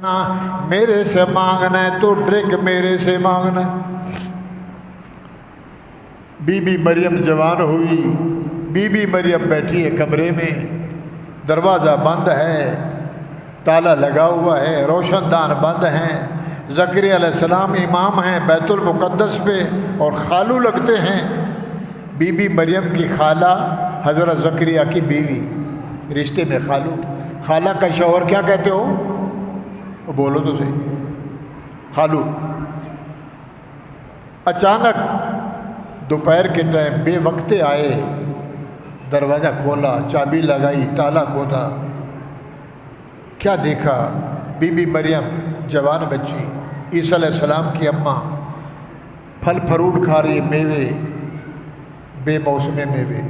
میرے سے مانگنا ہے تو ڈرنک میرے سے مانگنا ہے۔ بی بی مریم جوان ہوئی، بی بی مریم بیٹھی ہے کمرے میں، دروازہ بند ہے، تالا لگا ہوا ہے، روشن دان بند ہیں، زکریا علیہ السلام امام ہیں بیت المقدس پہ اور خالو لگتے ہیں۔ بی بی مریم کی خالہ حضرت زکریا کی بیوی، رشتے میں خالو، خالہ کا شوہر کیا کہتے ہو؟ بولو تو صحیح، خالو۔ اچانک دوپہر کے ٹائم بے وقتے آئے، دروازہ کھولا، چابی لگائی، تالا کھولا، کیا دیکھا؟ بی بی مریم جوان بچی، عیسیٰ علیہ السلام کی اماں، پھل فروٹ کھا رہی، میوے، بے موسم میوے،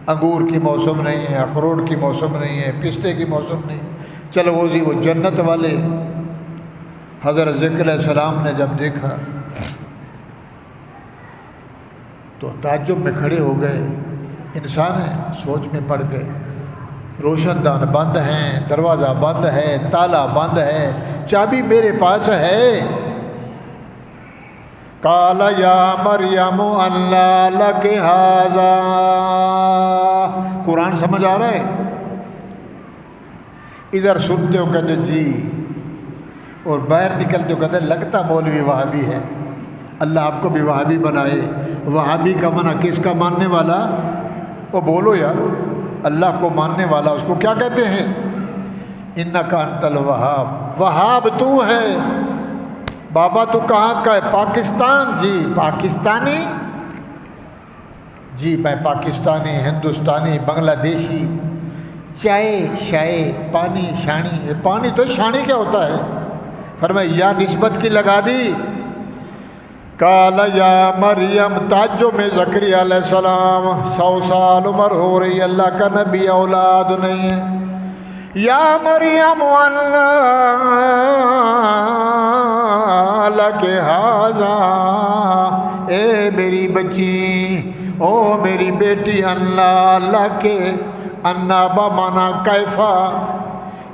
انگور کی موسم نہیں ہے، اخروٹ کی موسم نہیں ہے، پستے کی موسم نہیں ہے، چلو وہ جنت والے۔ حضرت ذکر علیہ السلام نے جب دیکھا تو تعجب میں کھڑے ہو گئے، انسان ہے، سوچ میں پڑ گئے، روشن دان بند ہیں، دروازہ بند ہے، تالا بند ہے، چابی میرے پاس ہے۔ قال یا مریم انّیٰ لک ھذا، قرآن سمجھ آ رہا ہے؟ ادھر سنتے ہو کہتے جی، اور باہر نکلتے ہو کہتے لگتا مولوی وہابی ہے، اللہ آپ کو بھی وہابی بنائے۔ وہابی کا منع کس کا ماننے والا؟ وہ بولو یار، اللہ کو ماننے والا اس کو کیا کہتے ہیں؟ انک انت الوہاب، وہاب تو ہے۔ بابا تو کہاں کا ہے؟ پاکستان۔ جی پاکستانی؟ جی میں پاکستانی، ہندوستانی، بنگلہ دیشی، چائے شائے، پانی شانی۔ پانی تو شانی کیا ہوتا ہے؟ فرمایا یا نسبت کی لگا دی۔ قال یا مریم، تعجب میں زکریا علیہ السلام، 100 سال عمر ہو رہی، اللہ کا نبی، اولاد نہیں ہے۔ یا مریم انّیٰ لک ھذا، اے میری بچی، او میری بیٹی، انّیٰ لک، انّا بمانا کیفا،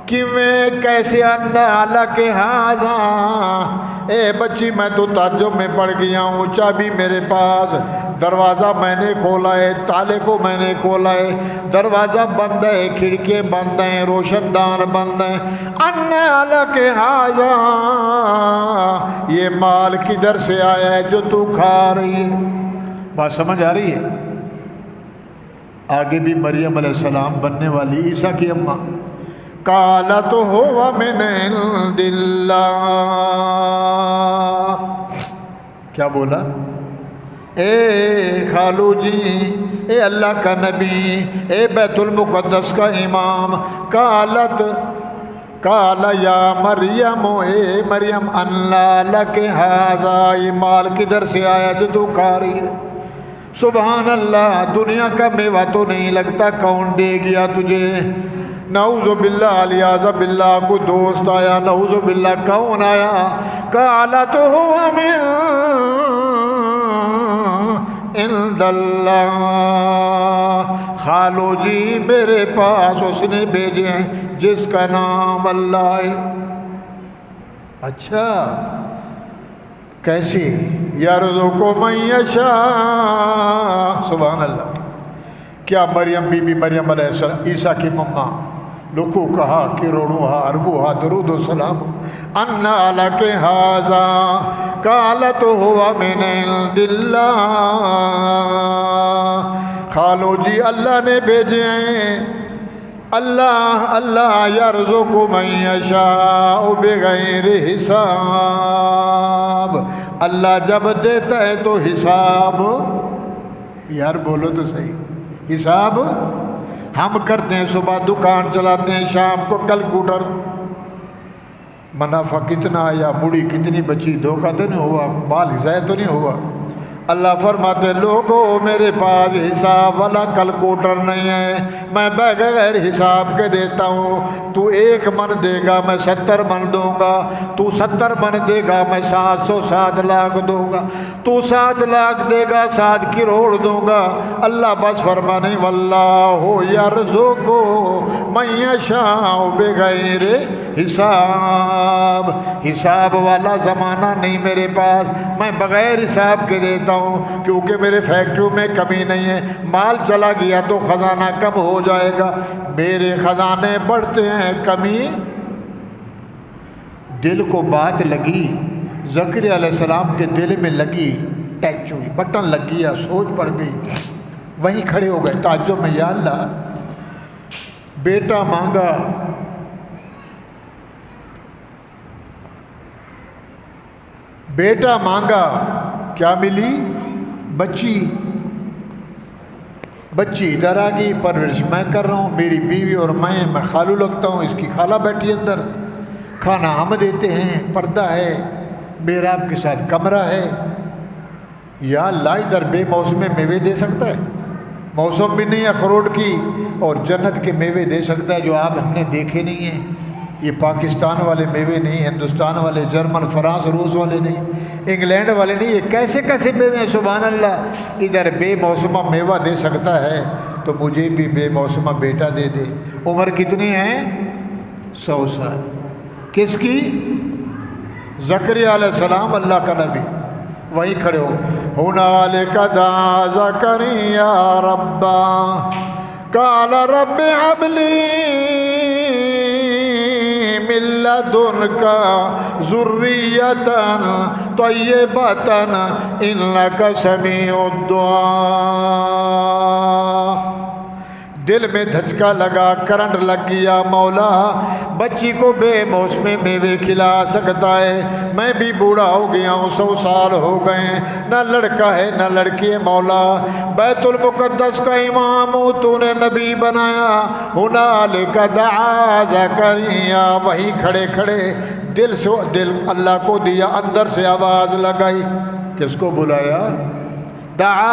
کیویں، کیسے، انّیٰ لک ھذا، اے بچی میں تو تعجب میں پڑ گیا ہوں، چابی میرے پاس، دروازہ میں نے کھولا ہے، تالے کو میں نے کھولا ہے، دروازہ بند ہے، کھڑکیاں بند ہیں، روشن دان بند ہیں، انّیٰ لک ھذا، یہ مال کدھر سے آیا ہے جو تو کھا رہی ہے؟ بات سمجھ آ رہی ہے؟ آگے بھی مریم علیہ السلام بننے والی عیسیٰ کی اماں، قالت ہوا من عند اللہ، کیا بولا؟ اے خالو جی، اے اللہ کا نبی، اے بیت المقدس کا امام، قالت، قال یا مریم، اے مریم، انّیٰ لک ھذا، یہ مال کدھر سے آیا جو تو کھا رہی ہے؟ سبحان اللہ، دنیا کا میوہ تو نہیں لگتا، کون دے گیا تجھے؟ نعوذ باللہ، علیاذ باللہ، کوئی دوست آیا؟ نعوذ باللہ، کون آیا؟ قالت ہوا من عند اللہ، خالو جی میرے پاس اس نے بھیجے ہیں جس کا نام اللہ ہے۔ اچھا کیسے؟ یرزق من یشاء، سبحان اللہ۔ کیا مریم بی بی مریم علیہ السلام، عیسیٰ کی مما، لکھو کہا کروڑوہا اربوہا درود و سلام، انّیٰ لک ھذا، قالت ہوا من عند اللہ، خالو جی اللہ نے بھیجے ہیں، اللہ یرزق من یشاء بغیر حساب، اللہ جب دیتا ہے تو حساب، یار بولو تو صحیح، حساب ہم کرتے ہیں، صبح دکان چلاتے ہیں، شام کو کیلکولیٹر، منافع کتنا آیا، مڑی کتنی بچی، دھوکہ تو نہیں ہوا، مال ضائع تو نہیں ہوا؟ اللہ فرماتے ہیں لوگوں میرے پاس حساب والا کیلکولیٹر نہیں ہے، میں بغیر حساب کے دیتا ہوں، تو 1 من دے گا میں 70 من دوں گا، تو 70 من دے گا میں 707 لاکھ دوں گا، تو 7 لاکھ دے گا 7 کروڑ دوں گا۔ اللہ بس فرمانے واللہ یرزق من یشاء بغیر حساب۔ حساب والا زمانہ نہیں میرے پاس، میں بغیر حساب کے دیتا ہوں، کیونکہ میرے فیکٹریوں میں کمی نہیں ہے۔ مال چلا گیا تو خزانہ کم ہو جائے گا، میرے خزانے بڑھتے ہیں، کمی۔ دل کو بات لگی، زکریا علیہ السلام کے دل میں لگی، ٹچ ہوئی، بٹن لگ گیا، سوچ پڑ گئی، وہیں کھڑے ہو گئے تعجب میں، یا اللہ بیٹا مانگا، بیٹا مانگا، کیا ملی؟ بچی۔ بچی ادھر آ گئی، پرورش میں کر رہا ہوں، میری بیوی اور میں خالو لگتا ہوں، اس کی خالہ بیٹھی اندر، کھانا ہم دیتے ہیں، پردہ ہے، محراب کے ساتھ کمرہ ہے۔ یا اللہ ادھر بے موسم میوے دے سکتا ہے، موسم بھی نہیں اخروٹ کی، اور جنت کے میوے دے سکتا ہے جو آپ ہم نے دیکھے نہیں ہیں۔ یہ پاکستان والے میوے نہیں، ہندوستان والے، جرمن، فرانس، روس والے نہیں، انگلینڈ والے نہیں، یہ کیسے کیسے میوے ہیں؟ سبحان اللہ، ادھر بے موسمہ میوہ دے سکتا ہے تو مجھے بھی بے موسمہ بیٹا دے دے۔ عمر کتنی ہے؟ 100 سال۔ کس کی؟ زکریا علیہ السلام، اللہ کا نبی۔ وہیں کھڑے ہو، ہنالک دعا زکریا ربا قال رب هب لي من لدنك ذرية طيبة إنك سميع الدعاء۔ دل میں دھچکا لگا، کرنٹ لگ گیا، مولا بچی کو بے موسم میوے کھلا سکتا ہے، میں بھی بوڑھا ہو گیا ہوں، 100 سال ہو گئے، نہ لڑکا ہے نہ لڑکی ہے، مولا بیت المقدس کا امام ہوں، تو نے نبی بنایا۔ ہنالک دعا زکریا، وہیں کھڑے کھڑے دل اللہ کو دیا، اندر سے آواز لگائی، کس کو بلایا؟ دعا،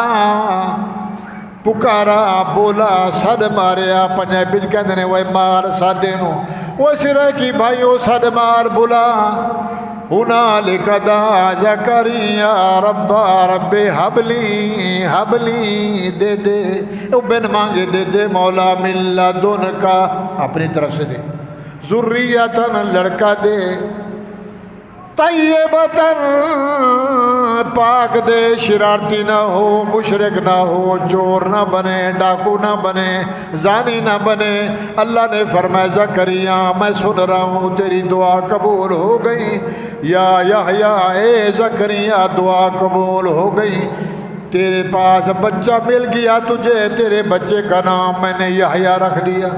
پکارا، بولا، سد ماریا، پنجابی کہتے ہیں وہ مار سادے نو، وہ سرے کی بھائیو سد مار بلا۔ ہنالک دعا زکریا ربا رب حبلی، حبلی دے دے، وہ بن مانگے دے دے مولا، من لدنکا اپنی طرف سے دے، ذریتن لڑکا دے، طیبتن پاک دے، شرارتی نہ ہو، مشرک نہ ہو، چور نہ بنے، ڈاکو نہ بنے، زانی نہ بنے۔ اللہ نے فرمایا زکریا میں سن رہا ہوں تیری دعا قبول ہو گئی، یا یحییٰ اے زکریا دعا قبول ہو گئی، تیرے پاس بچہ مل گیا تجھے، تیرے بچے کا نام میں نے یحییٰ رکھ دیا۔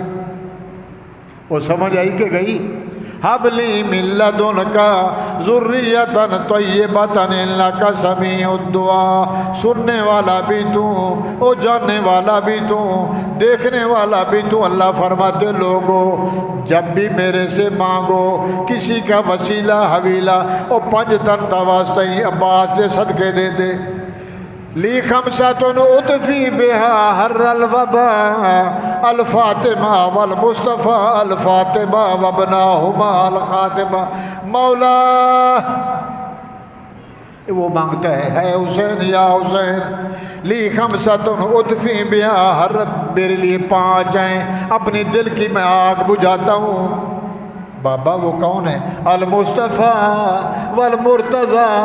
وہ سمجھ آئی کہ گئی؟ حبلی من لدنکا ذریۃ طیبۃ انک سمیع الدعاء، سننے والا بھی تو، او جاننے والا بھی تو، دیکھنے والا بھی تو۔ اللہ فرماتے لوگو جب بھی میرے سے مانگو کسی کا وسیلہ حویلہ او 5 تن تواسطی عباس دے صدقے دے دے۔ لی خمسۃ اطفی بہا حر الوبا الفاطمہ والمصطفیٰ الفاطمہ وابناہما الخاتمہ۔ مولا وہ مانگتا ہے حسین یا حسین، لی خمسۃ اطفی بہا حر، میرے لیے 5 ہیں، اپنی دل کی میں آگ بجھاتا ہوں۔ بابا وہ کون ہے؟ المصطفیٰ والمرتضیٰ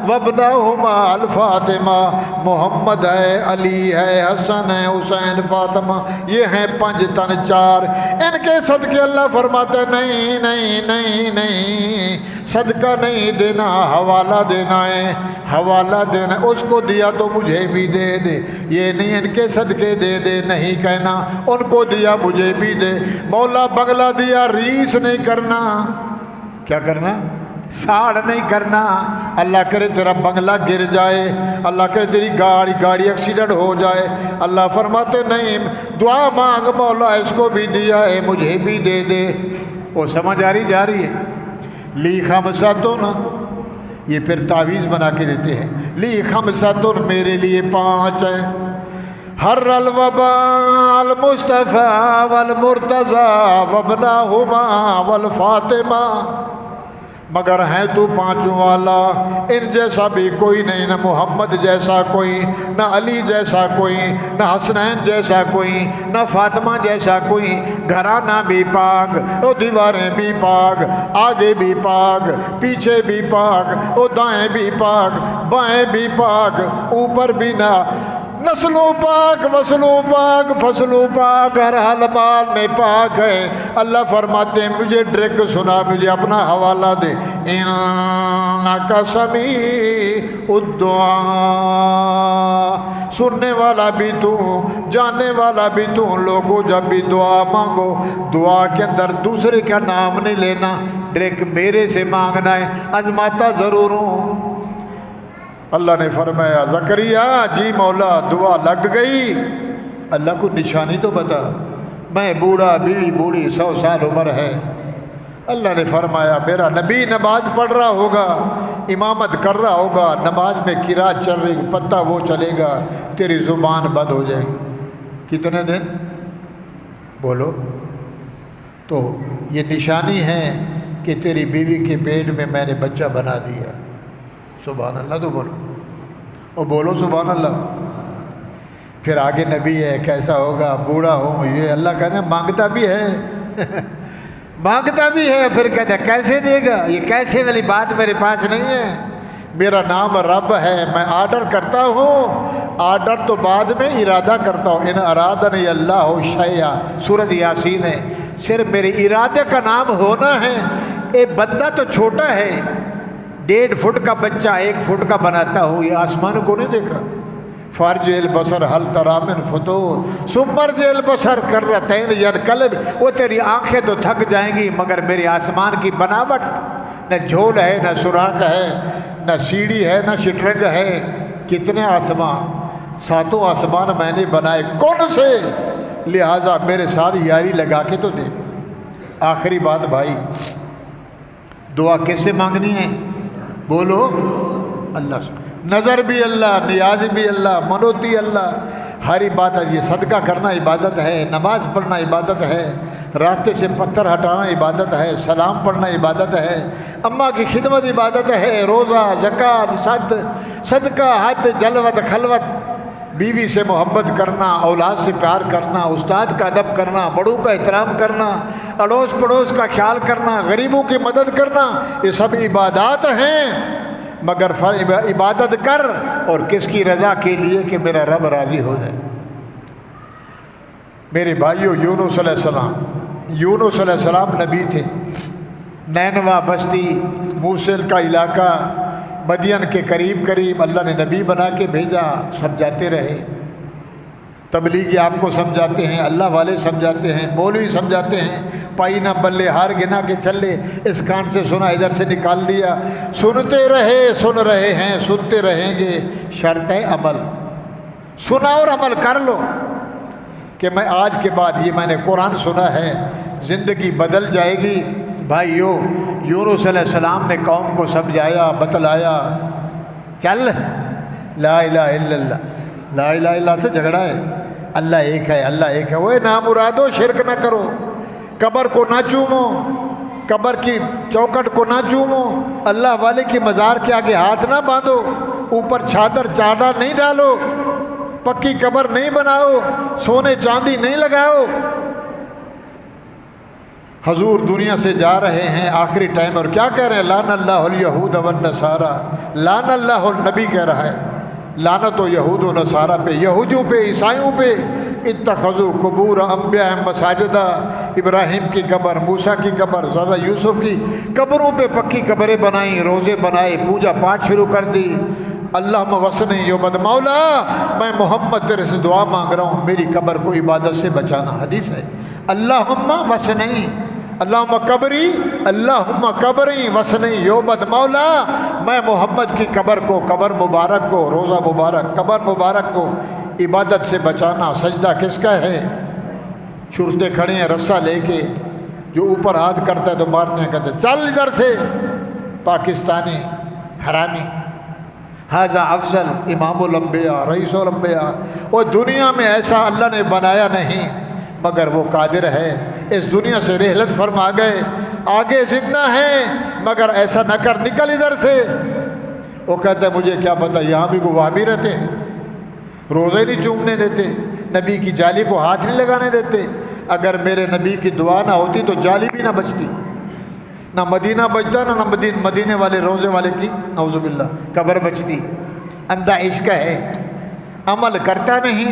وابنہما الفاطمہ، محمد ہے، علی ہے، حسن ہے، حسین، فاطمہ، یہ ہیں 5 تن 4، ان کے صدقے اللہ فرماتے نہیں نہیں نہیں نہیں، صدقہ نہیں دینا، حوالہ دینا ہے، حوالہ دینا، اس کو دیا تو مجھے بھی دے دے، یہ نہیں ان کے صدقے دے دے نہیں کہنا، ان کو دیا مجھے بھی دے۔ مولا بنگلہ دیا، ریس نہیں کرنا، کیا کرنا؟ ساڑ نہیں کرنا۔ اللہ کرے تیرا بنگلہ گر جائے، اللہ کرے تیری گاڑی ایکسیڈنٹ ہو جائے، اللہ فرماتے نہیں، دعا مانگ مولا اس کو بھی دیا ہے مجھے بھی دے دے۔ وہ سمجھ آ رہی جا رہی ہے؟ لی خمسۃ، یہ پھر تعویذ بنا کے دیتے ہیں، لی خمسۃ میرے لیے 5 ہیں، حر الوبا المصطفیٰ والمرتضیٰ وابنہما والفاطمہ، مگر ہیں تو پانچوں والا، ان جیسا بھی کوئی نہیں، نہ محمد جیسا کوئی، نہ علی جیسا کوئی، نہ حسنین جیسا کوئی، نہ فاطمہ جیسا کوئی، گھرانہ بھی پاک، او دیواریں بھی پاک، آگے بھی پاک، پیچھے بھی پاک، او دائیں بھی پاک، بائیں بھی پاک، اوپر بھی نہ، نسلوں پاک، وصلوں پاک، فصلوں پاک، ہر حال مال میں پاک ہے۔ اللہ فرماتے ہیں مجھے ڈرک سنا، مجھے اپنا حوالہ دے، انکا سمیع الدعاء، سننے والا بھی تو، جاننے والا بھی تو۔ لوگوں جب بھی دعا مانگو، دعا کے اندر دوسرے کا نام نہیں لینا، ڈرک میرے سے مانگنا ہے، آزماتا ضرور ہوں۔ اللہ نے فرمایا زکریا جی مولا دعا لگ گئی، اللہ کو نشانی تو بتا، میں بوڑھا، بیوی بوڑھی، 100 سال عمر ہے۔ اللہ نے فرمایا میرا نبی نماز پڑھ رہا ہوگا، امامت کر رہا ہوگا، نماز میں قرات چل رہی، پتہ وہ چلے گا، تیری زبان بند ہو جائے گی۔ کتنے دن بولو؟ تو یہ نشانی ہے کہ تیری بیوی کے پیٹ میں میں نے بچہ بنا دیا۔ سبحان اللہ، تو بولو، اور بولو سبحان اللہ۔ پھر آگے نبی ہے، کیسا ہوگا، بوڑھا ہوں، یہ اللہ کہتے ہیں مانگتا بھی ہے مانگتا بھی ہے، پھر کہتے ہیں کیسے دے گا، یہ کیسے والی بات میرے پاس نہیں ہے، میرا نام رب ہے، میں آرڈر کرتا ہوں، آرڈر تو بعد میں ارادہ کرتا ہوں، ان ارادنی اللہ شیئا، سورۃ یاسین ہے، صرف میرے ارادے کا نام ہونا ہے۔ ایک بندہ تو چھوٹا ہے، 1.5 فٹ کا بچہ 1 فٹ کا بناتا ہوں، یہ آسمان کو نہیں دیکھا؟ فارج البصر هل ترى من فطور ثم ارجع البصر کرتين ينقلب، وہ تیری آنکھیں تو تھک جائیں گی مگر میرے آسمان کی بناوٹ، نہ جھول ہے، نہ سوراخ ہے، نہ سیڑھی ہے، نہ شٹرنگ ہے۔ کتنے آسمان، 7 آسمان میں نے بنائے، کون سے؟ لہٰذا میرے ساتھ یاری لگا کے تو دے۔ آخری بات بھائی، دعا کس سے مانگنی ہے؟ بولو، اللہ سے۔ نظر بھی اللہ، نیاز بھی اللہ، منوتی اللہ، ہر عبادت، یہ صدقہ کرنا عبادت ہے، نماز پڑھنا عبادت ہے، راستے سے پتھر ہٹانا عبادت ہے، سلام پڑھنا عبادت ہے، اماں کی خدمت عبادت ہے، روزہ، زکوٰۃ، صدقہ، حج، جلوت، خلوت، بیوی سے محبت کرنا، اولاد سے پیار کرنا، استاد کا ادب کرنا، بڑوں کا احترام کرنا، اڑوس پڑوس کا خیال کرنا، غریبوں کی مدد کرنا، یہ سب عبادات ہیں۔ مگر عبادت کر اور کس کی رضا کے لیے؟ کہ میرا رب راضی ہو جائے۔ میرے بھائیو، یونس علیہ السلام نبی تھے، نینوا بستی، موصل کا علاقہ، مدین کے قریب اللہ نے نبی بنا کے بھیجا، سمجھاتے رہے، تبلیغی آپ کو سمجھاتے ہیں، اللہ والے سمجھاتے ہیں، مولوی سمجھاتے ہیں، پائی نہ بلے ہار گنا کے چلے، اس کان سے سنا ادھر سے نکال دیا، سنتے رہے، سن رہے ہیں، سنتے رہیں گے، شرط ہے عمل، سنا اور عمل کر لو۔ کہ میں آج کے بعد یہ میں نے قرآن سنا ہے، زندگی بدل جائے گی۔ بھائیو، یونس علیہ السلام نے قوم کو سمجھایا، بتلایا، چل لا الہ الا اللہ، لا الہ الا اللہ سے جھگڑا ہے، اللہ ایک ہے، اللہ ایک ہے، وہ نامرادو شرک نہ کرو، قبر کو نہ چومو، قبر کی چوکٹ کو نہ چومو، اللہ والے کی مزار کے آگے ہاتھ نہ باندھو، اوپر چادر چاڑا نہیں ڈالو، پکی قبر نہیں بناؤ، سونے چاندی نہیں لگاؤ۔ حضور دنیا سے جا رہے ہیں آخری ٹائم، اور کیا کہہ رہے ہیں؟ لعن اللہ الیہود والنصارى، لعن اللہ، نبی کہہ رہا ہے، لعنت و یہود و نصارہ پہ، یہودیوں پہ، عیسائیوں پہ، اتخذوا قبور انبیاء مساجدہ، ابراہیم کی قبر، موسیٰ کی قبر، حضرت یوسف کی قبروں پہ پکی قبریں بنائیں، روزے بنائے، پوجا پاٹ شروع کر دی۔ اللہم وصنی یوبد، مولا میں محمد تیرے سے دعا مانگ رہا ہوں، میری قبر کو عبادت سے بچانا، حدیث ہے۔ اللہم وصنی، اللہم قبری، اللہم قبری وصنی یوبد، مولا میں محمد کی قبر کو، قبر مبارک کو، روزہ مبارک، قبر مبارک کو عبادت سے بچانا۔ سجدہ کس کا ہے؟ شرطے کھڑے ہیں رسہ لے کے، جو اوپر ہاتھ کرتا ہے تو مارتے ہیں، کہتے ہیں چل ادھر سے، پاکستانی حرامی، ھذا افضل امام الانبیاء رئیس الانبیاء۔ اور دنیا میں ایسا اللہ نے بنایا نہیں، مگر وہ قادر ہے، اس دنیا سے رحلت فرما گئے، آگے زندہ ہیں مگر ایسا نہ کر، نکل ادھر سے۔ وہ کہتا ہے مجھے کیا پتہ، یہاں بھی کو وہابی رہتے ہیں، روزے نہیں چومنے دیتے، نبی کی جالی کو ہاتھ نہیں لگانے دیتے۔ اگر میرے نبی کی دعا نہ ہوتی تو جالی بھی نہ بچتی، نہ مدینہ بچتا، نہ مدینے والے روزے والے کی نعوذ باللہ قبر بچتی۔ اندھا عشق ہے، عمل کرتا نہیں،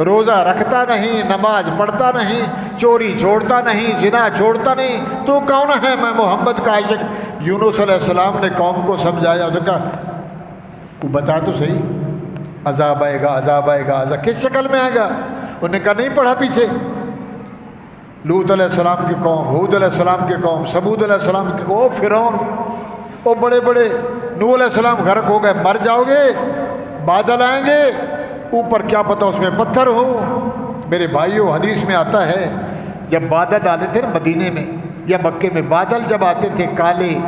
روزہ رکھتا نہیں، نماز پڑھتا نہیں، چوری چھوڑتا نہیں، زنا چھوڑتا نہیں، تو کون ہے؟ میں محمد کا عاشق۔ یونس علیہ السلام نے قوم کو سمجھایا، تو کہا کو بتا تو صحیح، عذاب آئے گا، عذاب آئے گا، عذاب کس شکل میں آئے گا؟ انہوں نے کہا نہیں پڑھا پیچھے، لوط علیہ السلام کی قوم، ہود علیہ السلام کی قوم، سمود علیہ السلام کی قوم، فرعون، وہ بڑے بڑے، نوح علیہ السلام غرق ہو گئے، مر جاؤ گے، بادل آئیں گے، اوپر کیا پتہ اس میں پتھر ہو۔ میرے بھائیوں، حدیث میں آتا ہے جب بادل آتے تھے مدینے میں یا مکے میں، بادل جب آتے تھے کالے،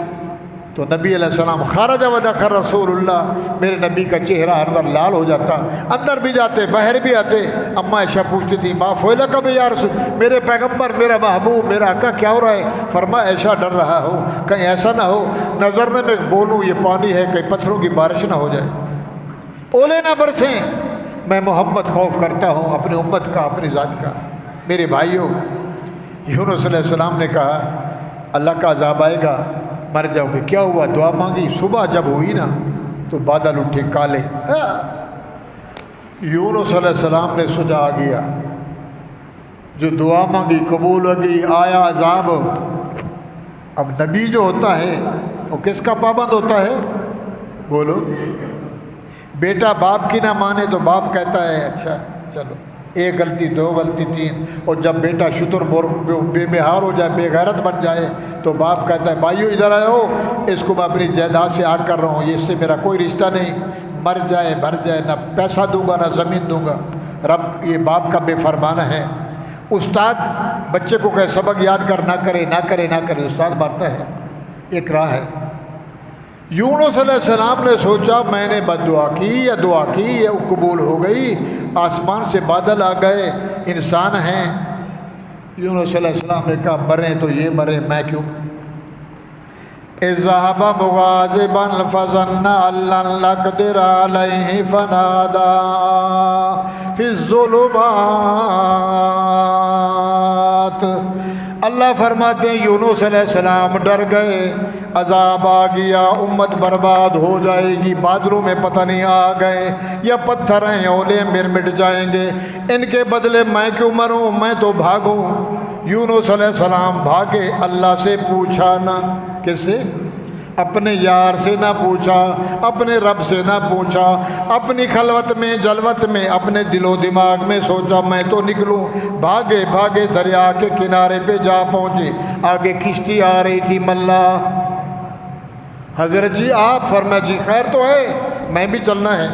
تو نبی علیہ السلام خرج و دخل رسول اللہ، میرے نبی کا چہرہ ہر بار لال ہو جاتا، اندر بھی جاتے باہر بھی آتے۔ اماں عائشہ پوچھتی تھی ما فعل کب یا رسول، میرے پیغمبر، میرا محبوب، میرا آقا کیا ہو رہا ہے؟ فرمایا عائشہ ڈر رہا ہو کہیں ایسا نہ ہو نظر میں بولوں یہ پانی ہے، کہیں پتھروں کی بارش نہ ہو جائے، اولے نہ برسیں، میں محمد خوف کرتا ہوں اپنی امت کا، اپنی ذات کا۔ میرے بھائیوں، یونس علیہ السلام نے کہا اللہ کا عذاب آئے گا، مر جاؤ گے۔ کیا ہوا؟ دعا مانگی، صبح جب ہوئی نا تو بادل اٹھے کالے۔ یونس علیہ السلام نے سوچا آ گیا، جو دعا مانگی قبول ہو گئی، آیا عذاب۔ اب نبی جو ہوتا ہے وہ کس کا پابند ہوتا ہے؟ بولو۔ بیٹا باپ کی نہ مانے تو باپ کہتا ہے اچھا چلو، ایک غلطی، دو غلطی، تین، اور جب بیٹا شتر بے بہار ہو جائے، بے غیرت بن جائے تو باپ کہتا ہے بھائیو ادھر آئے ہو، اس کو میں اپنی جائیداد سے آگ کر رہا ہوں، یہ اس سے میرا کوئی رشتہ نہیں، مر جائے بھر جائے، نہ پیسہ دوں گا نہ زمین دوں گا۔ رب، یہ باپ کا بے فرمانہ ہے۔ استاد بچے کو کہے سبق یاد کر، نہ کرے نہ کرے نہ کرے، استاد مارتا ہے، ایک راہ ہے۔ یونس علیہ السلام نے سوچا میں نے بد دعا کی یا دعا کی یا قبول ہو گئی، آسمان سے بادل آ گئے، انسان ہیں۔ یونس علیہ السلام نے کہا مریں تو یہ مریں، میں کیوں؟ اذ ذهب مغاضبا فظن ان لن نقدر عليه فنادى في الظلمات۔ اللہ فرماتے ہیں یونس علیہ السلام ڈر گئے، عذاب آ گیا، امت برباد ہو جائے گی، بادلوں میں پتہ نہیں آ گئے یا پتھر ہیں اولے مٹ جائیں گے، ان کے بدلے میں کیوں مروں، میں تو بھاگوں۔ یونس علیہ السلام بھاگے، اللہ سے پوچھا نہ، کس سے؟ اپنے یار سے نہ پوچھا، اپنے رب سے نہ پوچھا، اپنی خلوت میں جلوت میں اپنے دل و دماغ میں سوچا میں تو نکلوں۔ بھاگے بھاگے دریا کے کنارے پہ جا پہنچے، آگے کشتی آ رہی تھی ملا۔ حضرت جی آپ؟ فرمایا جی خیر تو ہے، میں بھی چلنا ہے،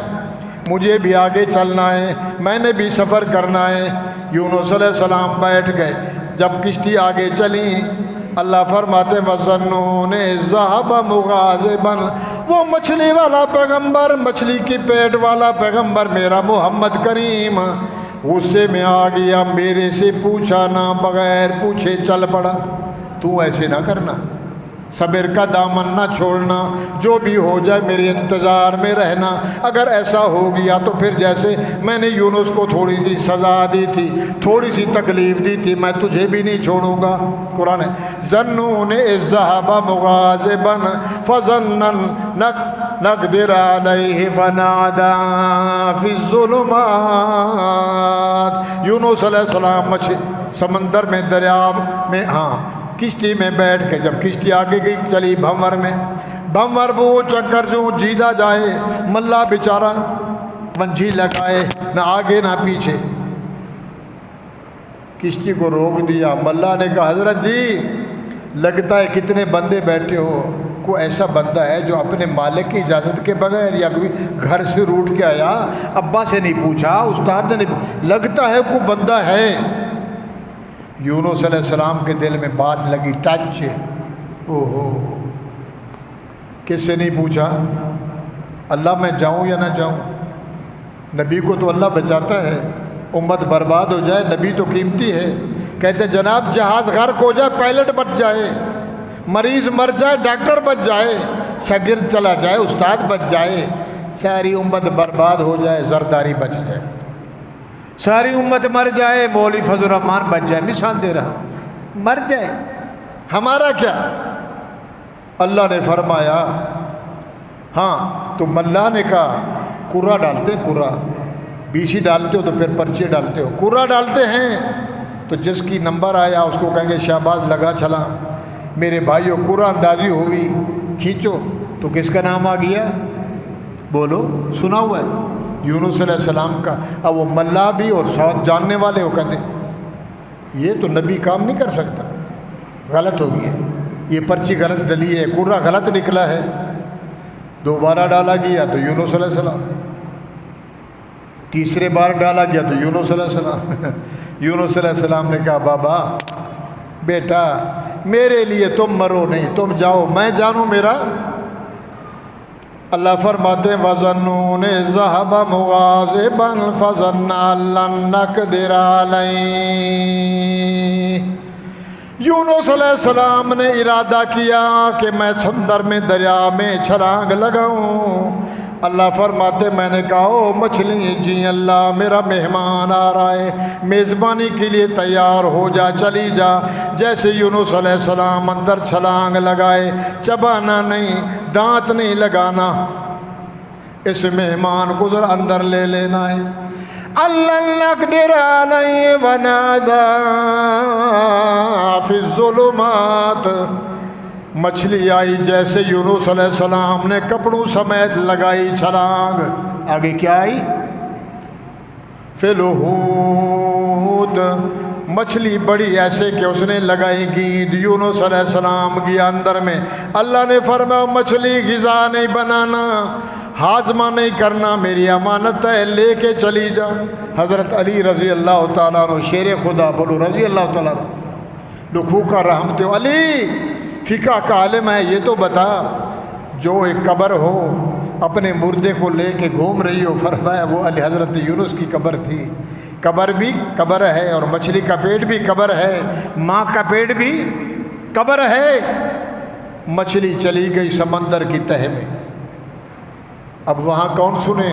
مجھے بھی آگے چلنا ہے، میں نے بھی سفر کرنا ہے۔ یونس علیہ السلام بیٹھ گئے، جب کشتی آگے چلی اللہ فرماتے وَظَنُّونِ ذَهَبَ مُغَاضِبًا، وہ مچھلی والا پیغمبر، مچھلی کی پیٹ والا پیغمبر میرا محمد کریم غصے میں آ گیا، میرے سے پوچھا نہ، بغیر پوچھے چل پڑا۔ تو ایسے نہ کرنا، صبر کا دامن نہ چھوڑنا، جو بھی ہو جائے میرے انتظار میں رہنا۔ اگر ایسا ہو گیا تو پھر جیسے میں نے یونس کو تھوڑی سی سزا دی تھی، تھوڑی سی تکلیف دی تھی، میں تجھے بھی نہیں چھوڑوں گا۔ قرآن ہے ظنون اذ ذهب مغاضبا فظن نقدر علیہ فنادى فی الظلمات۔ یونس علیہ السلام سمندر میں، دریا میں، کشتی میں بیٹھ کے، جب کشتی آگے گئی چلی بھنور میں، بھنور بو چکر جو جیدا جائے، ملا بیچارہ ونجھی لگائے، نہ آگے نہ پیچھے، کشتی کو روک دیا۔ ملا نے کہا حضرت جی لگتا ہے کتنے بندے بیٹھے ہو، کوئی ایسا بندہ ہے جو اپنے مالک کی اجازت کے بغیر یا کوئی گھر سے روٹ کے آیا، ابا سے نہیں پوچھا، استاد نے نہیں پوچھا، لگتا ہے کوئی بندہ ہے۔ یونس علیہ السلام کے دل میں بات لگی، ٹچ، اوہو، کس سے نہیں پوچھا؟ اللہ میں جاؤں یا نہ جاؤں؟ نبی کو تو اللہ بچاتا ہے، امت برباد ہو جائے، نبی تو قیمتی ہے۔ کہتے جناب جہاز غرق ہو جائے، پائلٹ بچ جائے، مریض مر جائے ڈاکٹر بچ جائے، شاگرد چلا جائے استاد بچ جائے، ساری امت برباد ہو جائے زرداری بچ جائے، ساری امت مر جائے مولوی فضل الرحمان بچ جائے، مثال دے رہا ہوں، مر جائے، ہمارا کیا؟ اللہ نے فرمایا ہاں تو ملا نے کہا کرا ڈالتے، کرا بیسی ڈالتے ہو تو پھر پرچے ڈالتے ہو، کرا ڈالتے ہیں تو جس کی نمبر آیا اس کو کہیں گے شہباز لگا چلا، میرے بھائیوں کرا اندازی ہوئی کھینچو تو کس کا نام آ گیا؟ بولو، سنا ہوا ہے یونس علیہ السلام کا۔ اب وہ ملا بھی اور ساتھ جاننے والے ہو کہتے یہ تو نبی کام نہیں کر سکتا، غلط ہو گیا، یہ پرچی غلط ڈلی ہے، کرا غلط نکلا ہے، دوبارہ ڈالا گیا تو یونس علیہ السلام، تیسرے بار ڈالا گیا تو یونس علیہ السلام۔ یونس علیہ السلام نے کہا بابا بیٹا میرے لیے تم مرو نہیں، تم جاؤ، میں جانوں میرا۔ اللہ فرماتے ہیں وَظَنُّونِ ذَهَبَ مُغَاضِبًا فَظَنَّ أَن لَّن نَّقْدِرَ عَلَيْهِ۔ یونس علیہ السلام نے ارادہ کیا کہ میں سمندر میں دریا میں چھلانگ لگاؤں۔ اللہ فرماتے میں نے کہا او مچھلی جی اللہ میرا مہمان آ رہا ہے، میزبانی کے لیے تیار ہو جا، چلی جا۔ جیسے یونس علیہ السلام اندر چھلانگ لگائے، چبانا نہیں، دانت نہیں لگانا، اس مہمان کو ذرا اندر لے لینا ہے۔ اللہ نقدر علیہ ونادى فی الظلمات، مچھلی آئی جیسے یونس علیہ السلام نے کپڑوں سمیت لگائی چھلانگ، آگے کیا آئی؟ فی الحوت، مچھلی بڑی ایسے کہ اس نے لگائی گیند، یونس علیہ السلام گیا اندر میں۔ اللہ نے فرمایا مچھلی غذا نہیں بنانا، ہاضمہ نہیں کرنا، میری امانت ہے، لے کے چلی جا۔ حضرت علی رضی اللہ تعالیٰ عنہ، شیر خدا، بولو رضی اللہ تعالیٰ عنہ، لکھو کا رحمت، علی فقہ کا عالم ہے، یہ تو بتا جو ایک قبر ہو اپنے مردے کو لے کے گھوم رہی ہو، فرمایا وہ علی حضرت یونس کی قبر تھی۔ قبر بھی قبر ہے اور مچھلی کا پیٹ بھی قبر ہے، ماں کا پیٹ بھی قبر ہے۔ مچھلی چلی گئی سمندر کی تہہ میں، اب وہاں کون سنے؟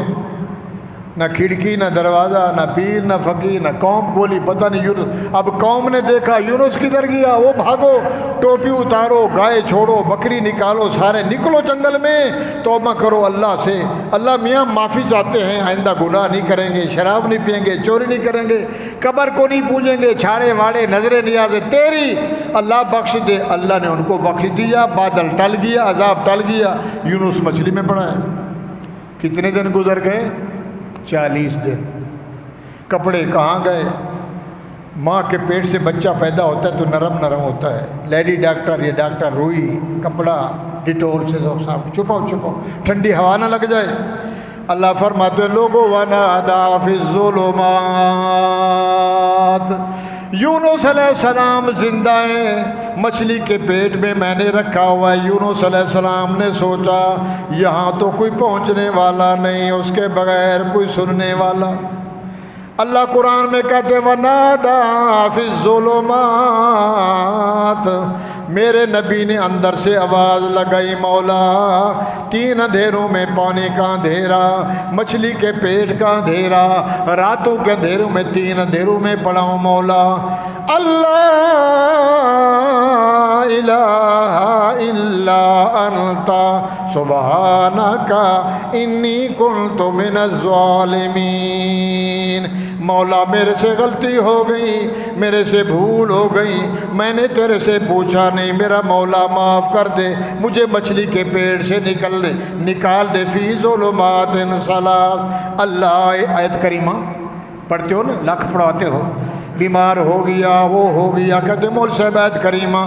نہ کھڑکی نہ دروازہ، نہ پیر نہ فقیر، نہ قوم بولی پتہ نہیں یونس۔ اب قوم نے دیکھا یونس کدھر گیا، وہ بھاگو، ٹوپی اتارو، گائے چھوڑو، بکری نکالو، سارے نکلو جنگل میں، توبہ کرو اللہ سے۔ اللہ میاں معافی چاہتے ہیں، آئندہ گناہ نہیں کریں گے، شراب نہیں پئیں گے، چوری نہیں کریں گے، قبر کو نہیں پوجیں گے، چھاڑے واڑے نظر نیازیں تیری، اللہ بخش دے۔ اللہ نے ان کو بخش دیا، بادل ٹل گیا، عذاب ٹل گیا، یونس مچھلی میں پڑا ہے۔ کتنے دن گزر گئے؟ 40 دن۔ کپڑے کہاں گئے؟ ماں کے پیٹ سے بچہ پیدا ہوتا ہے تو نرم نرم ہوتا ہے، لیڈی ڈاکٹر، یہ ڈاکٹر روئی کپڑا ڈیٹول سے صاحب چھپاؤ چھپاؤ، ٹھنڈی ہوا نہ لگ جائے۔ اللہ فرماتے ہیں لوگوں وَنَادَىٰ فِي الظُّلُمَاتِ، یونس علیہ السلام زندہ ہیں، مچھلی کے پیٹ میں نے رکھا ہوا ہے۔ یونس علیہ السلام نے سوچا یہاں تو کوئی پہنچنے والا نہیں، اس کے بغیر کوئی سننے والا۔ اللہ قرآن میں کہتے وَنَادَىٰ فِي الظُّلُمَاتِ، میرے نبی نے اندر سے آواز لگائی مولا 3 اندھیروں میں، پانی کا اندھیرا، مچھلی کے پیٹ کا اندھیرا، راتوں کے اندھیروں میں 3 اندھیروں میں پڑا ہوں مولا۔ اللہ الہ الا انت سبحانک انی کنت من الظالمین۔ مولا میرے سے غلطی ہو گئی، میرے سے بھول ہو گئی، میں نے تیرے سے پوچھا نہیں، میرا مولا معاف کر دے، مجھے مچھلی کے پیٹ سے نکال دے۔ فی ظلمات ثلاث، اللہ آیت کریمہ پڑھتے ہو نا، لاکھ پڑھاتے ہو، بیمار ہو گیا وہ ہو گیا، کہتے مول صاحب آیت کریمہ،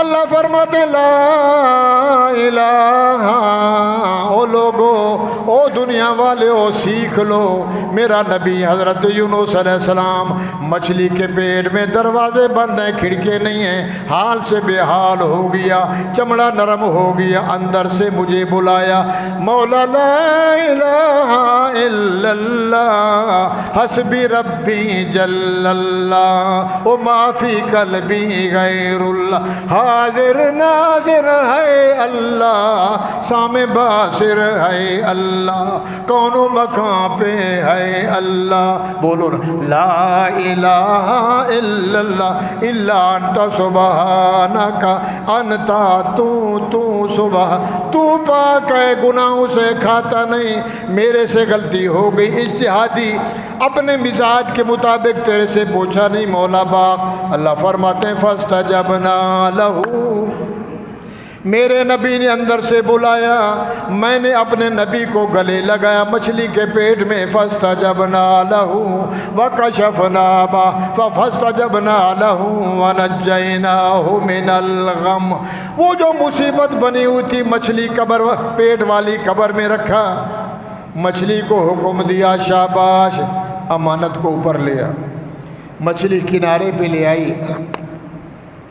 اللہ فرماتے لا الہ، او لوگو، او دنیا والے ہو سیکھ لو، میرا نبی حضرت یونس علیہ السلام مچھلی کے پیٹ میں دروازے بند ہیں، کھڑکیاں نہیں ہیں، حال سے بے حال ہو گیا، چمڑا نرم ہو گیا، اندر سے مجھے بلایا، مولا لا الہ الا اللہ حسبی ربی جل اللہ و ما فی قلبی غیر اللہ، حاضر ناظر ہے اللہ، سامع باصر ہے اللہ، کون و مکان پہ ہے اللہ، بولو لا الہ الا اللہ الا انت سبحانک انت تو پاک ہے، گناہوں سے کھاتا نہیں، میرے سے غلطی ہو گئی اجتہادی، اپنے مزاج کے مطابق تیرے سے پوچھا نہیں مولا باپ۔ اللہ فرماتے ہیں فاستجبنا لہو، میرے نبی نے اندر سے بلایا، میں نے اپنے نبی کو گلے لگایا مچھلی کے پیٹ میں، فاستجبنا لہو وکشفنا ما فاستجبنا لہو ونجیناہ من الغم، وہ جو مصیبت بنی ہوئی تھی مچھلی قبر پیٹ والی قبر میں رکھا، مچھلی کو حکم دیا شاباش، امانت کو اوپر لیا، مچھلی کنارے پہ لے آئی،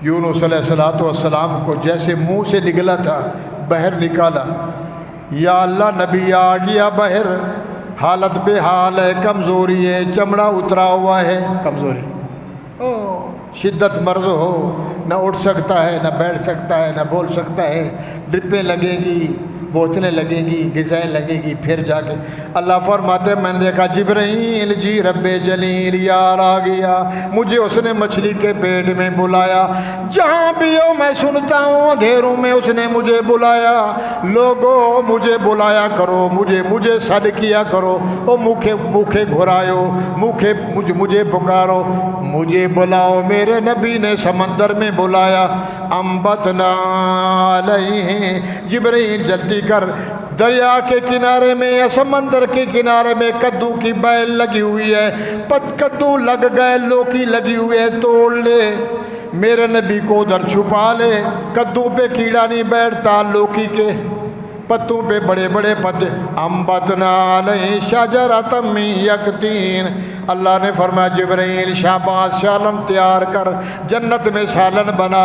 یونس علیہ السلام کو جیسے منہ سے نکلا تھا بحر نکالا، یا اللہ نبی آ گیا بحر، حالت بے حال ہے، کمزوری ہے، چمڑا اترا ہوا ہے، کمزوری، شدت مرض ہو، نہ اٹھ سکتا ہے، نہ بیٹھ سکتا ہے، نہ بول سکتا ہے، ڈرپیں لگیں گی، بوتلیں لگیں گی، غذائیں لگیں گی، پھر جا کے اللہ فرماتے ہیں میں نے دیکھا جبرائیل جی رب جلیل یار آ گیا، مجھے اس نے مچھلی کے پیٹ میں بلایا، جہاں بھی ہو میں سنتا ہوں، اندھیروں میں اس نے مجھے بلایا، لوگوں مجھے بلایا کرو، مجھے صد کیا کرو، او مکھے گھرایو، مجھے پکارو، مجھے بلاؤ، میرے نبی نے سمندر میں بلایا، انبتنا علیہ، جبرائیل جلدی کر، دریا کے کنارے میں یا سمندر کے کنارے میں کدو کی بیل لگی ہوئی ہے، کدو لگ گئے، لوکی لگی ہوئی ہے، توڑ لے، میرے نبی کو ادھر چھپا لے، کدو پہ کیڑا نہیں بیٹھتا، لوکی کے پتوں پہ بڑے بڑے پتے، انبتنا علیہ شجرۃ من یقطین، اللہ نے فرمایا جبرائیل شاباش، سالن تیار کر، جنت میں سالن بنا،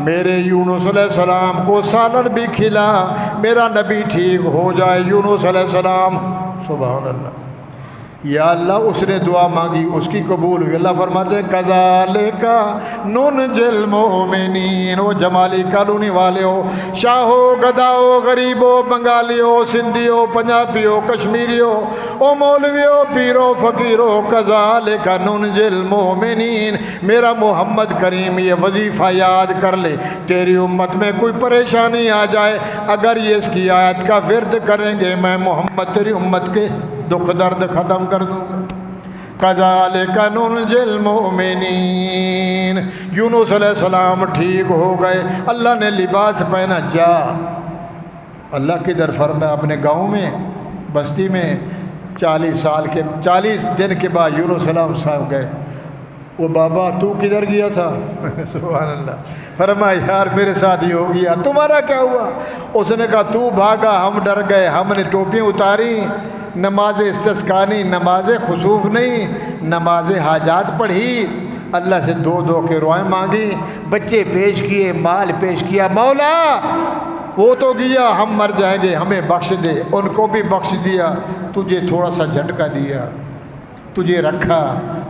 میرے یونس علیہ السلام کو سالن بھی کھلا، میرا نبی ٹھیک ہو جائے، یونس علیہ السلام، سبحان اللہ، یا اللہ اس نے دعا مانگی، اس کی قبول ہوئی، اللہ فرماتے ہیں کذالک ننجی المؤمنین، وہ جمالی کالونی والے ہو، شاہو، گدا ہو، غریب ہو، بنگالی ہو، سندھی ہو، پنجابی ہو، کشمیری ہو، او مولوی ہو، پیر ہو، فقیر ہو، کذالک ننجی المؤمنین، میرا محمد کریم یہ وظیفہ یاد کر لے، تیری امت میں کوئی پریشانی آ جائے، اگر یہ اس کی آیت کا ورد کریں گے، میں محمد تیری امت کے دکھ درد ختم کر دوں گا، کذالک ننجی المؤمنین، یونس علیہ السلام ٹھیک ہو گئے، اللہ نے لباس پہنا، جا، اللہ کی در فرمایا اپنے گاؤں میں، بستی میں، 40 دن کے بعد یونس علیہ السلام صاحب گئے، وہ بابا تو کدھر گیا تھا؟ سبحان اللہ، فرمایا یار میرے ساتھ ہی ہو گیا، تمہارا کیا ہوا؟ اس نے کہا تو بھاگا، ہم ڈر گئے، ہم نے ٹوپیاں اتاری، نماز استسقاء نہیں، نماز خسوف نہیں، نماز حاجات پڑھی، اللہ سے دو کے روائیں مانگی، بچے پیش کیے، مال پیش کیا، مولا وہ تو گیا، ہم مر جائیں گے، ہمیں بخش دے، ان کو بھی بخش دیا، تجھے تھوڑا سا جھٹکا دیا، تجھے رکھا،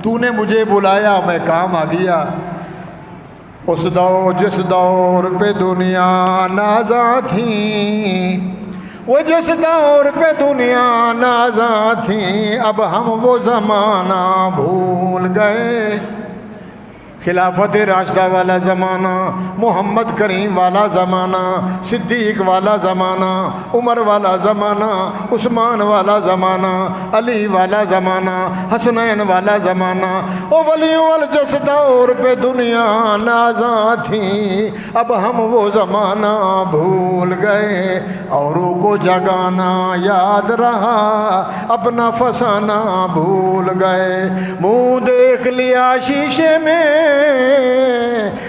تو نے مجھے بلایا، میں کام آ گیا، اس جس دور پہ دنیا نازاں تھی، وہ جس دور پہ دنیا نازاں تھی، اب ہم وہ زمانہ بھول گئے، خلافت راشدہ والا زمانہ، محمد کریم والا زمانہ، صدیق والا زمانہ، عمر والا زمانہ، عثمان والا زمانہ، علی والا زمانہ، حسنین والا زمانہ، او ولیوں والجس دور پہ دنیا نازاں تھی، اب ہم وہ زمانہ بھول گئے، اوروں کو جگانا یاد رہا، اپنا فسانہ بھول گئے، منہ دیکھ لیا شیشے میں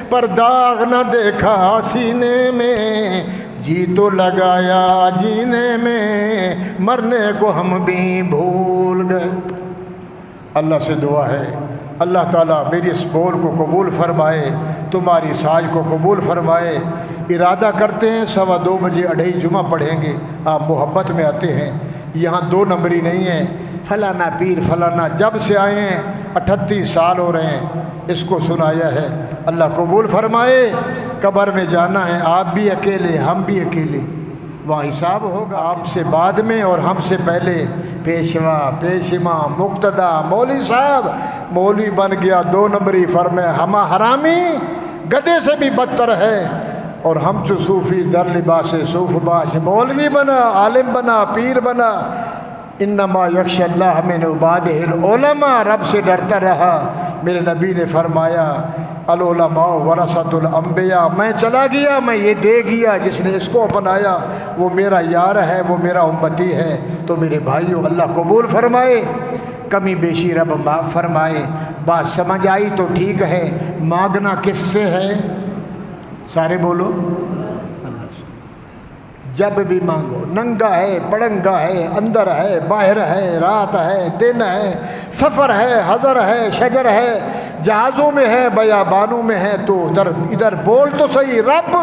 پر داغ نہ دیکھا سینے میں، جی تو لگایا جینے میں، مرنے کو ہم بھی بھول گئے۔ اللہ سے دعا ہے اللہ تعالیٰ میری اس بول کو قبول فرمائے، تمہاری ساج کو قبول فرمائے۔ ارادہ کرتے ہیں 2:15 بجے اڑھائی جمعہ پڑھیں گے۔ آپ محبت میں آتے ہیں، یہاں 2 نمبری نہیں ہے فلانا پیر فلانا، جب سے آئے ہیں 38 سال ہو رہے ہیں اس کو سنایا ہے۔ اللہ قبول فرمائے۔ قبر میں جانا ہے، آپ بھی اکیلے ہم بھی اکیلے، وہاں حساب ہوگا آپ سے بعد میں اور ہم سے پہلے۔ پیشوا، پیشما، مقتدا، مولوی صاحب، مولوی بن گیا 2 نمبری، فرمائے ہم حرامی گدھے سے بھی بدتر ہے، اور ہم چو صوفی در لباس صوف باش، مولوی بنا، عالم بنا، پیر بنا۔ انما یخشی اللہ من عبادہ العلماء، رب سے ڈرتا رہا۔ میرے نبی نے فرمایا العلماء ورثۃ الانبیاء، میں چلا گیا، میں یہ دے گیا، جس نے اس کو اپنایا وہ میرا یار ہے، وہ میرا امتی ہے۔ تو میرے بھائیوں اللہ قبول فرمائے، کمی بیشی رب معاف فرمائے۔ بات سمجھ آئی تو ٹھیک ہے، مانگنا کس سے ہے؟ سارے بولو اللہ سے۔ جب بھی مانگو، ننگا ہے، پڑنگا ہے، اندر ہے، باہر ہے، رات ہے، دن ہے، سفر ہے، حضر ہے، شجر ہے، جہازوں میں ہے، بیابانوں میں ہے، تو ادھر بول تو صحیح رب۔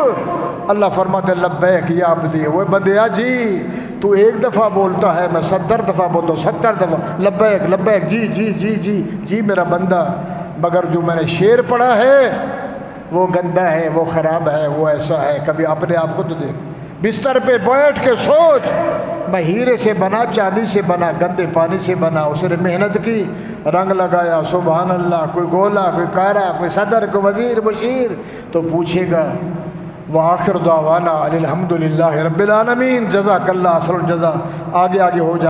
اللہ فرماتے لبیک یا عبدی، وہ بندیا جی تو 1 دفعہ بولتا ہے، میں 70 دفعہ بولتا ہوں، 70 دفعہ لبیک لبیک، جی جی جی جی جی میرا بندہ، مگر جو میں نے شعر پڑھا ہے وہ گندا ہے، وہ خراب ہے، وہ ایسا ہے۔ کبھی اپنے آپ کو تو دیکھ، بستر پہ بیٹھ کے سوچ، میں ہیرے سے بنا، چاندی سے بنا، گندے پانی سے بنا، اس نے محنت کی، رنگ لگایا، سبحان اللہ، کوئی گولا، کوئی کارا، کوئی صدر، کوئی وزیر مشیر، تو پوچھے گا۔ وآخر دعوانا الحمدللہ رب العالمین، جزاک اللہ احسن الجزا۔ آگے ہو جائے۔